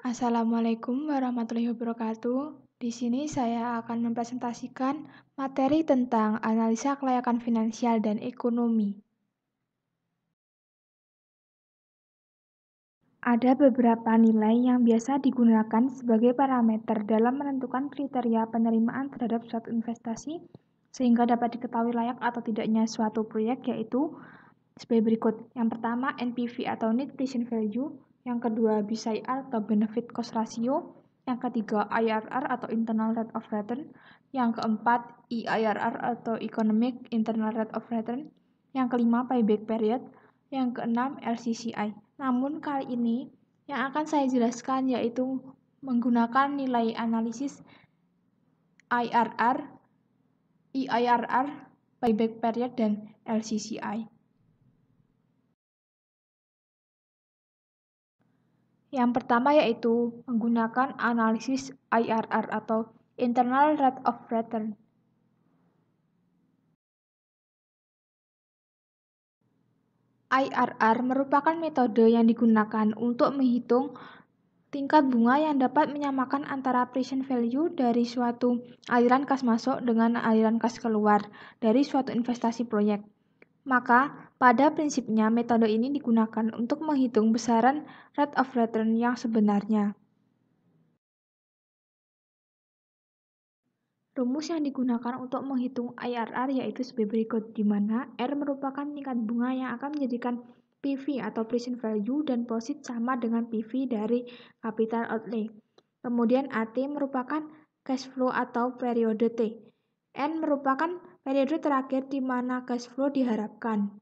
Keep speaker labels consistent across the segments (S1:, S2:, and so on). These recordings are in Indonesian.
S1: Assalamualaikum warahmatullahi wabarakatuh. Di sini saya akan mempresentasikan materi tentang analisa kelayakan finansial dan ekonomi. Ada beberapa nilai yang biasa digunakan sebagai parameter dalam menentukan kriteria penerimaan terhadap suatu investasi sehingga dapat diketahui layak atau tidaknya suatu proyek, yaitu sebagai berikut. Yang pertama, NPV atau Net Present Value. Yang kedua, BCIR atau Benefit Cost Ratio. Yang ketiga, IRR atau Internal Rate of Return. Yang keempat, EIRR atau Economic Internal Rate of Return. Yang kelima, Payback Period. Yang keenam, LCCI. Namun kali ini yang akan saya jelaskan yaitu menggunakan nilai analisis IRR, EIRR, Payback Period, dan LCCI. Yang pertama yaitu menggunakan analisis IRR atau Internal Rate of Return. IRR merupakan metode yang digunakan untuk menghitung tingkat bunga yang dapat menyamakan antara present value dari suatu aliran kas masuk dengan aliran kas keluar dari suatu investasi proyek. Maka, pada prinsipnya metode ini digunakan untuk menghitung besaran rate of return yang sebenarnya. Rumus yang digunakan untuk menghitung IRR yaitu sebagai berikut, di mana R merupakan tingkat bunga yang akan menjadikan PV atau present value dan profit sama dengan PV dari capital outlay. Kemudian AT merupakan cash flow atau periode T. N merupakan periode terakhir di mana cash flow diharapkan.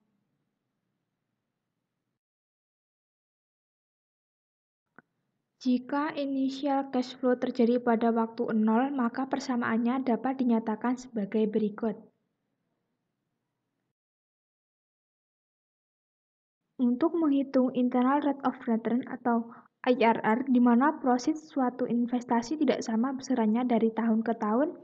S1: Jika initial cash flow terjadi pada waktu 0, maka persamaannya dapat dinyatakan sebagai berikut. Untuk menghitung internal rate of return atau IRR, di mana profit suatu investasi tidak sama besarannya dari tahun ke tahun,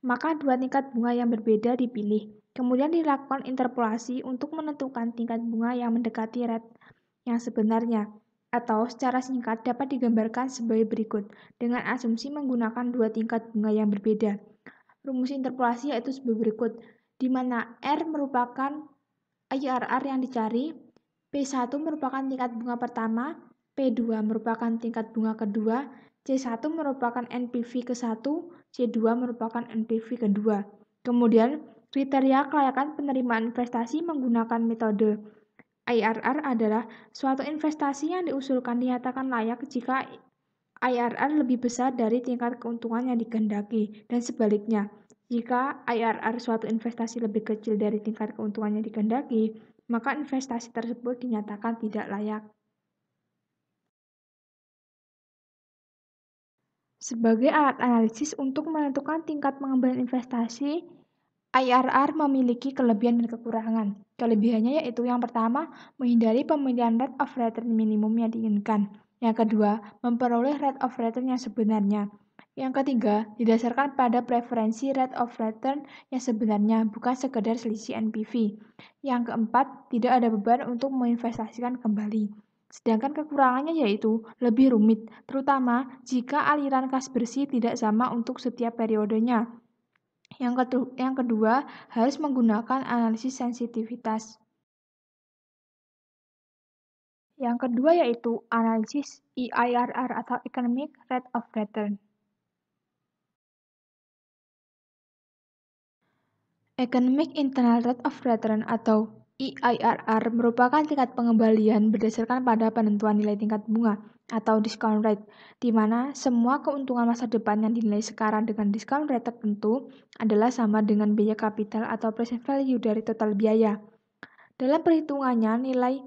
S1: maka dua tingkat bunga yang berbeda dipilih. Kemudian dilakukan interpolasi untuk menentukan tingkat bunga yang mendekati rate yang sebenarnya, atau secara singkat dapat digambarkan sebagai berikut, dengan asumsi menggunakan dua tingkat bunga yang berbeda. Rumus interpolasi yaitu sebagai berikut, di mana R merupakan IRR yang dicari, P1 merupakan tingkat bunga pertama, P2 merupakan tingkat bunga kedua, C1 merupakan NPV ke-1, C2 merupakan NPV kedua. Kemudian, kriteria kelayakan penerimaan investasi menggunakan metode IRR adalah suatu investasi yang diusulkan dinyatakan layak jika IRR lebih besar dari tingkat keuntungan yang dikehendaki, dan sebaliknya. Jika IRR suatu investasi lebih kecil dari tingkat keuntungan yang dikehendaki, maka investasi tersebut dinyatakan tidak layak. Sebagai alat analisis untuk menentukan tingkat pengembalian investasi, IRR memiliki kelebihan dan kekurangan. Kelebihannya yaitu yang pertama, menghindari pemilihan rate of return minimum yang diinginkan. Yang kedua, memperoleh rate of return yang sebenarnya. Yang ketiga, didasarkan pada preferensi rate of return yang sebenarnya, bukan sekedar selisih NPV. Yang keempat, tidak ada beban untuk menginvestasikan kembali. Sedangkan kekurangannya yaitu lebih rumit, terutama jika aliran kas bersih tidak sama untuk setiap periodenya. Yang kedua, harus menggunakan analisis sensitivitas. Yang kedua yaitu analisis EIRR atau Economic Rate of Return. Economic Internal Rate of Return atau EIRR merupakan tingkat pengembalian berdasarkan pada penentuan nilai tingkat bunga atau discount rate, di mana semua keuntungan masa depan yang dinilai sekarang dengan discount rate tertentu adalah sama dengan biaya kapital atau present value dari total biaya. Dalam perhitungannya, nilai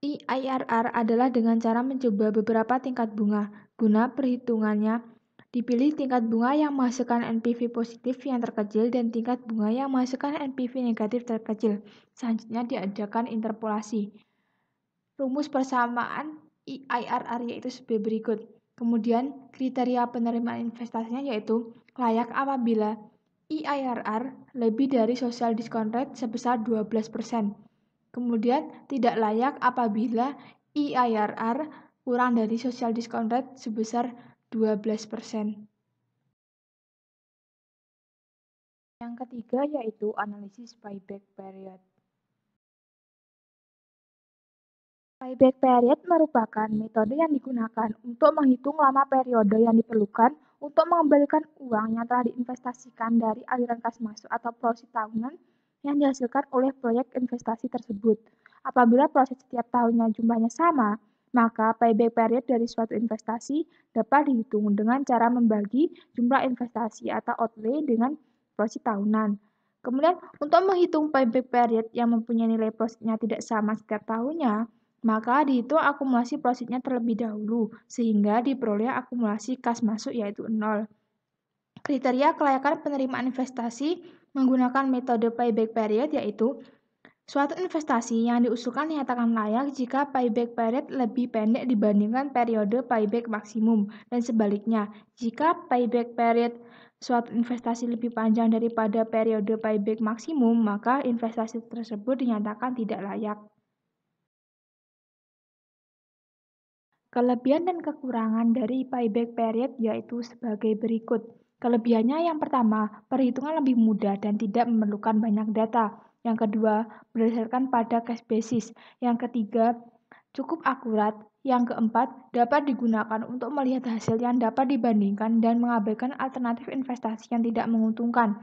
S1: EIRR adalah dengan cara mencoba beberapa tingkat bunga. Guna perhitungannya, dipilih tingkat bunga yang menghasilkan NPV positif yang terkecil dan tingkat bunga yang menghasilkan NPV negatif terkecil. Selanjutnya diadakan interpolasi. Rumus persamaan EIRR yaitu sebagai berikut. Kemudian kriteria penerimaan investasinya yaitu layak apabila EIRR lebih dari social discount rate sebesar 12%. Kemudian tidak layak apabila EIRR kurang dari social discount rate sebesar 12%. Yang ketiga yaitu analisis payback period. Payback period merupakan metode yang digunakan untuk menghitung lama periode yang diperlukan untuk mengembalikan uang yang telah diinvestasikan dari aliran kas masuk atau proses tahunan yang dihasilkan oleh proyek investasi tersebut. Apabila proses setiap tahunnya jumlahnya sama, maka payback period dari suatu investasi dapat dihitung dengan cara membagi jumlah investasi atau outlay dengan proses tahunan. Kemudian, untuk menghitung payback period yang mempunyai nilai profitnya tidak sama setiap tahunnya, maka dihitung akumulasi profitnya terlebih dahulu, sehingga diperoleh akumulasi kas masuk yaitu 0. Kriteria kelayakan penerimaan investasi menggunakan metode payback period yaitu suatu investasi yang diusulkan dinyatakan layak jika payback period lebih pendek dibandingkan periode payback maksimum, dan sebaliknya, jika payback period suatu investasi lebih panjang daripada periode payback maksimum, maka investasi tersebut dinyatakan tidak layak. Kelebihan dan kekurangan dari payback period yaitu sebagai berikut. Kelebihannya yang pertama, perhitungan lebih mudah dan tidak memerlukan banyak data. Yang kedua, berdasarkan pada cash basis. Yang ketiga, cukup akurat. Yang keempat, dapat digunakan untuk melihat hasil yang dapat dibandingkan dan mengabaikan alternatif investasi yang tidak menguntungkan.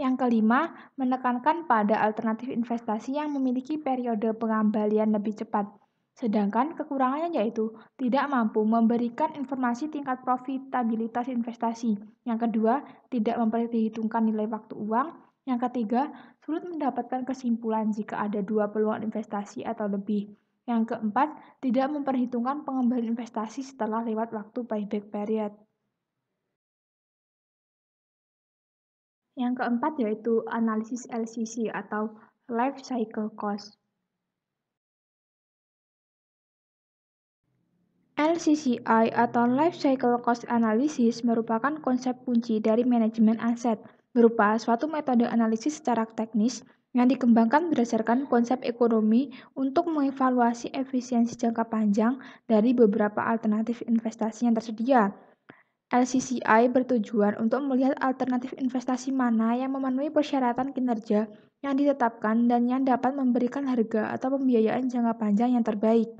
S1: Yang kelima, menekankan pada alternatif investasi yang memiliki periode pengembalian lebih cepat. Sedangkan kekurangannya yaitu tidak mampu memberikan informasi tingkat profitabilitas investasi. Yang kedua, tidak memperhitungkan nilai waktu uang. Yang ketiga, sulit mendapatkan kesimpulan jika ada dua peluang investasi atau lebih. Yang keempat, tidak memperhitungkan pengembalian investasi setelah lewat waktu payback period. Yang keempat yaitu analisis LCC atau Life Cycle Cost. LCCI atau Life Cycle Cost Analysis merupakan konsep kunci dari manajemen aset, berupa suatu metode analisis secara teknis yang dikembangkan berdasarkan konsep ekonomi untuk mengevaluasi efisiensi jangka panjang dari beberapa alternatif investasi yang tersedia. LCCI bertujuan untuk melihat alternatif investasi mana yang memenuhi persyaratan kinerja yang ditetapkan dan yang dapat memberikan harga atau pembiayaan jangka panjang yang terbaik.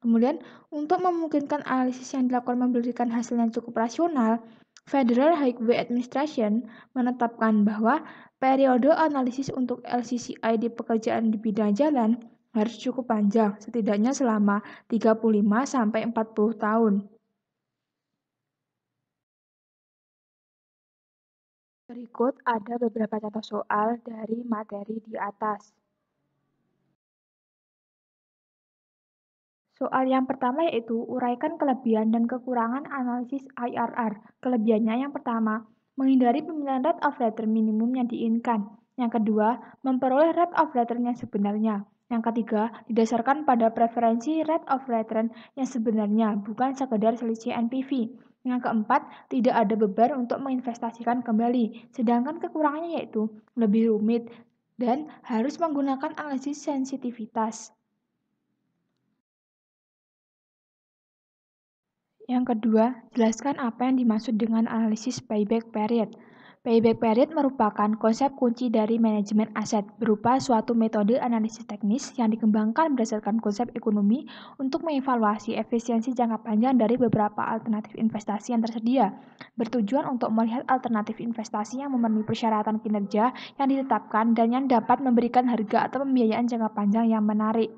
S1: Kemudian, untuk memungkinkan analisis yang dilakukan memberikan hasil yang cukup rasional, Federal Highway Administration menetapkan bahwa periode analisis untuk LCCI di pekerjaan di bidang jalan harus cukup panjang, setidaknya selama 35-40 tahun. Berikut ada beberapa contoh soal dari materi di atas. Soal yang pertama yaitu uraikan kelebihan dan kekurangan analisis IRR. Kelebihannya yang pertama, menghindari pemilihan rate of return minimum yang diinginkan. Yang kedua, memperoleh rate of return yang sebenarnya. Yang ketiga, didasarkan pada preferensi rate of return yang sebenarnya, bukan sekedar selisih NPV. Yang keempat, tidak ada beban untuk menginvestasikan kembali. Sedangkan kekurangannya yaitu lebih rumit dan harus menggunakan analisis sensitivitas. Yang kedua, jelaskan apa yang dimaksud dengan analisis payback period. Payback period merupakan konsep kunci dari manajemen aset, berupa suatu metode analisis teknis yang dikembangkan berdasarkan konsep ekonomi untuk mengevaluasi efisiensi jangka panjang dari beberapa alternatif investasi yang tersedia, bertujuan untuk melihat alternatif investasi yang memenuhi persyaratan kinerja yang ditetapkan dan yang dapat memberikan harga atau pembiayaan jangka panjang yang menarik.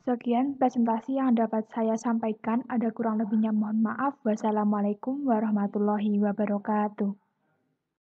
S1: Sekian presentasi yang dapat saya sampaikan. Ada kurang lebihnya mohon maaf. Wassalamualaikum warahmatullahi wabarakatuh.